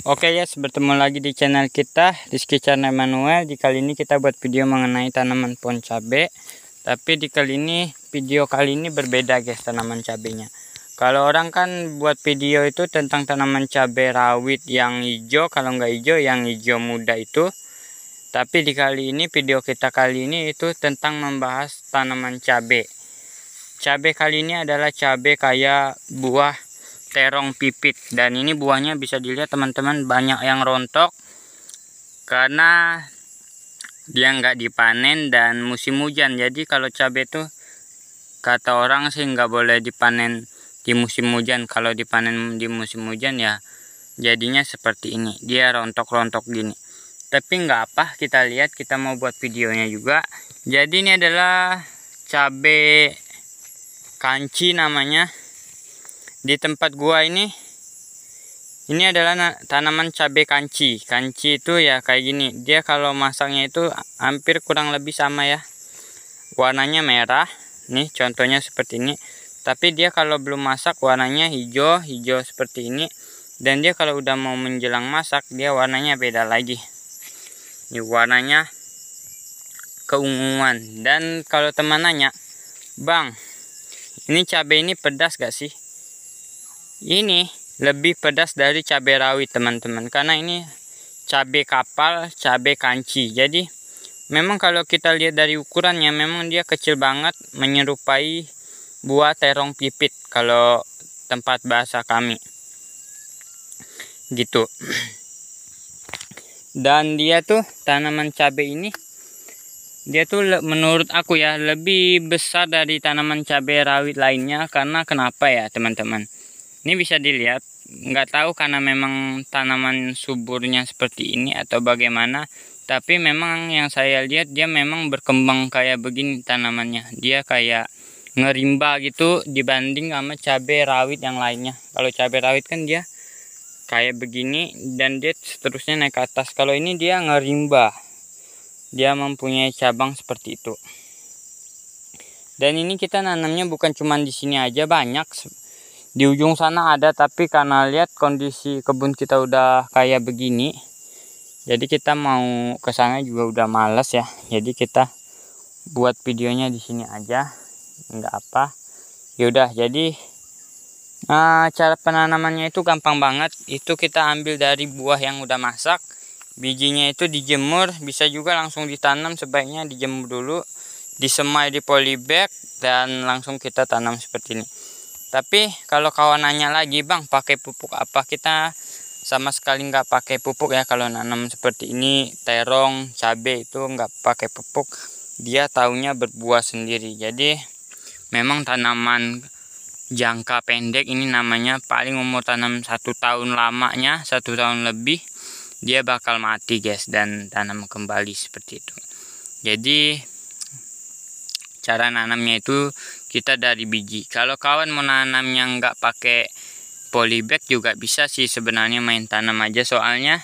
Oke ya, bertemu lagi di channel kita Rizky Channel Manuel. Di kali ini kita buat video mengenai tanaman pohon cabai. Tapi video kali ini berbeda guys, tanaman cabenya. Kalau orang kan buat video itu tentang tanaman cabai rawit yang hijau, kalau nggak hijau yang hijau muda itu. Tapi di video kita kali ini itu tentang membahas tanaman cabai. Cabai kali ini adalah cabai kayak buah terong pipit, dan ini buahnya bisa dilihat teman-teman banyak yang rontok karena dia nggak dipanen dan musim hujan. Jadi kalau cabai itu kata orang sih nggak boleh dipanen di musim hujan. Kalau dipanen di musim hujan ya jadinya seperti ini, dia rontok-rontok gini. Tapi nggak apa, kita lihat, kita mau buat videonya juga. Jadi ini adalah cabai kanci namanya. Di tempat gua ini adalah tanaman cabai kanci. Kanci itu ya kayak gini. Dia kalau masaknya itu hampir kurang lebih sama ya. Warnanya merah. Nih contohnya seperti ini. Tapi dia kalau belum masak warnanya hijau seperti ini. Dan dia kalau udah mau menjelang masak dia warnanya beda lagi. Ini warnanya keunguan. Dan kalau teman nanya, "Bang, ini cabai ini pedas gak sih?" Ini lebih pedas dari cabai rawit teman-teman, karena ini cabai kapal, cabai kanci. Jadi memang kalau kita lihat dari ukurannya memang dia kecil banget, menyerupai buah terong pipit kalau tempat bahasa kami gitu. Dan dia tuh tanaman cabai ini dia tuh menurut aku ya lebih besar dari tanaman cabai rawit lainnya. Karena kenapa ya teman-teman? Ini bisa dilihat, nggak tahu karena memang tanaman suburnya seperti ini atau bagaimana. Tapi memang yang saya lihat dia memang berkembang kayak begini tanamannya. Dia kayak ngerimba gitu dibanding sama cabai rawit yang lainnya. Kalau cabai rawit kan dia kayak begini dan dia seterusnya naik ke atas. Kalau ini dia ngerimba. Dia mempunyai cabang seperti itu. Dan ini kita nanamnya bukan cuma di sini aja, banyak. Di ujung sana ada, tapi karena lihat kondisi kebun kita udah kayak begini, jadi kita mau ke sana juga udah males ya. Jadi kita buat videonya di sini aja, nggak apa. Yaudah, jadi cara penanamannya itu gampang banget. Itu kita ambil dari buah yang udah masak, bijinya itu dijemur, bisa juga langsung ditanam. Sebaiknya dijemur dulu, disemai di polybag, dan langsung kita tanam seperti ini. Tapi kalau kawan nanya lagi, "Bang, pakai pupuk apa?" Kita sama sekali nggak pakai pupuk ya. Kalau nanam seperti ini, terong, cabai itu nggak pakai pupuk. Dia taunya berbuah sendiri. Jadi memang tanaman jangka pendek ini namanya, paling umur tanam 1 tahun lamanya, 1 tahun lebih, dia bakal mati guys, dan tanam kembali seperti itu. Jadi cara nanamnya itu kita dari biji. Kalau kawan mau nanamnya nggak pakai polybag juga bisa sih sebenarnya, main tanam aja. Soalnya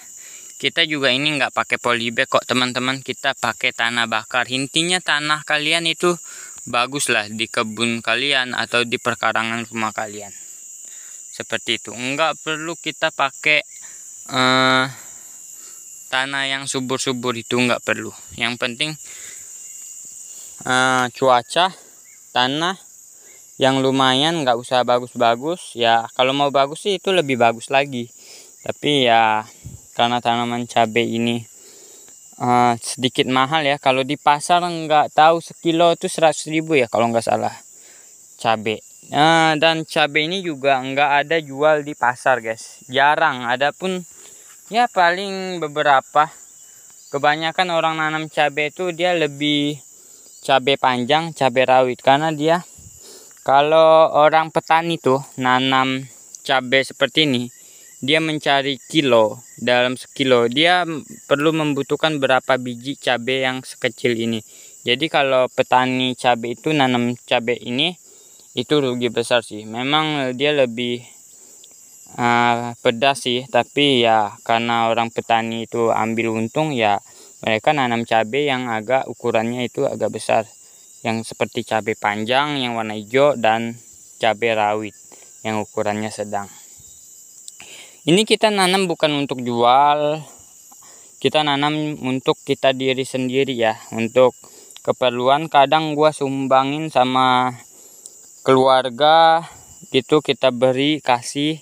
kita juga ini nggak pakai polybag kok teman-teman, kita pakai tanah bakar. Intinya tanah kalian itu bagus lah di kebun kalian atau di perkarangan rumah kalian. Seperti itu. Nggak perlu kita pakai tanah yang subur-subur, itu nggak perlu. Yang penting cuaca, tanah yang lumayan, nggak usah bagus-bagus ya. Kalau mau bagus sih itu lebih bagus lagi. Tapi ya karena tanaman cabai ini sedikit mahal ya. Kalau di pasar nggak tahu sekilo itu 100.000 ya kalau nggak salah cabai. Dan cabai ini juga nggak ada jual di pasar guys, jarang. Adapun ya paling beberapa. Kebanyakan orang nanam cabai itu dia lebih cabai panjang, cabai rawit, karena dia kalau orang petani tuh nanam cabai seperti ini, dia mencari kilo. Dalam sekilo dia perlu membutuhkan berapa biji cabai yang sekecil ini. Jadi kalau petani cabai itu nanam cabai ini, itu rugi besar sih. Memang dia lebih pedas sih, tapi ya karena orang petani itu ambil untung ya, mereka nanam cabai yang agak ukurannya itu agak besar, yang seperti cabai panjang yang warna hijau dan cabai rawit yang ukurannya sedang. Ini kita nanam bukan untuk jual, kita nanam untuk kita diri sendiri ya, untuk keperluan. Kadang gua sumbangin sama keluarga gitu, kita beri kasih,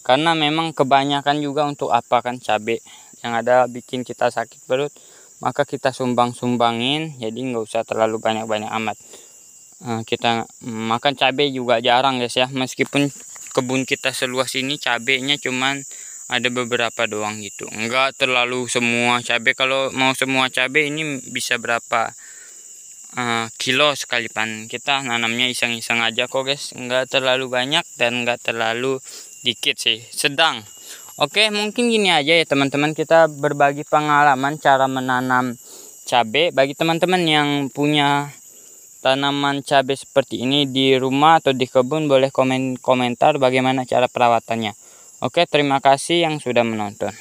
karena memang kebanyakan juga untuk apa kan cabai yang ada bikin kita sakit perut, maka kita sumbangin, jadi nggak usah terlalu banyak amat. Kita makan cabai juga jarang guys ya, meskipun kebun kita seluas ini cabainya cuman ada beberapa doang gitu, enggak terlalu semua cabai. Kalau mau semua cabai ini bisa berapa kilo sekali panen. Kita nanamnya iseng-iseng aja kok guys, enggak terlalu banyak dan enggak terlalu dikit sih, sedang. Oke, mungkin gini aja ya teman-teman, kita berbagi pengalaman cara menanam cabai. Bagi teman-teman yang punya tanaman cabai seperti ini di rumah atau di kebun, boleh komentar bagaimana cara perawatannya. Oke, terima kasih yang sudah menonton.